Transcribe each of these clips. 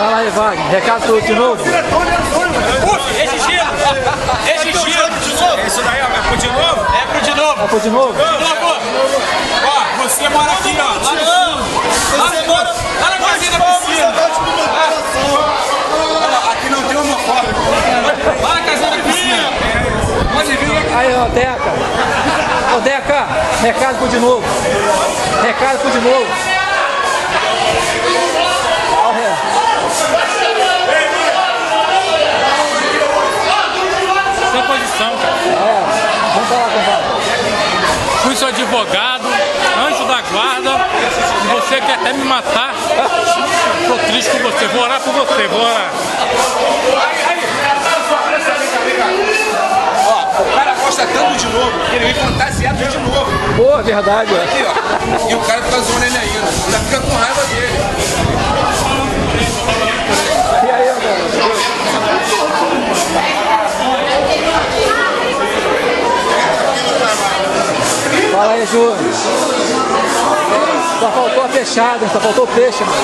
Fala aí, Wagner. Recado tudo de novo? Esse giro! Esse giro! Isso daí, ó, é pro de novo? É pro de novo! É pro de novo? De novo! Ó, você mora aqui, ó. Lá na casinha da piscina! Aqui não tem homofóbico! Lá na casinha da piscina! Pode vir! Aí, ó, Deca! Ô, Deca! Recado pro de novo! Recado pro de novo! Sem posição. Vamos falar com o Wagner. Fui seu advogado, anjo da guarda, e você quer até me matar. Tô triste com você, vou orar por você, vou orar. Ó, o cara gosta tanto de novo, que ele vem fantasiado de novo. Boa, verdade, ó. Aqui, ó. E o cara fica zoando ele ainda. Ainda fica com raiva dele. E aí, mano? Fala aí, Júnior. Só faltou a fechada, só faltou o peixe, mano.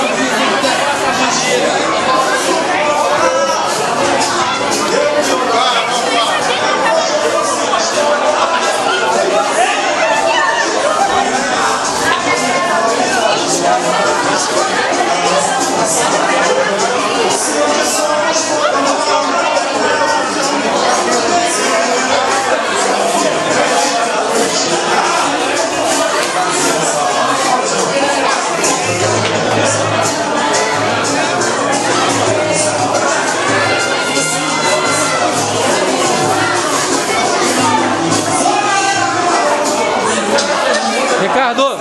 Ricardo,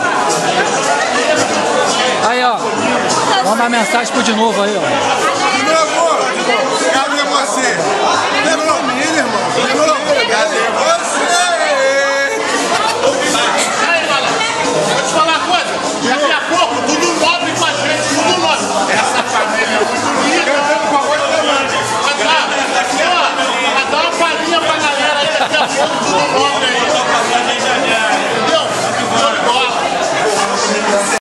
aí ó, manda uma mensagem pro de novo aí ó. De novo, cadê você?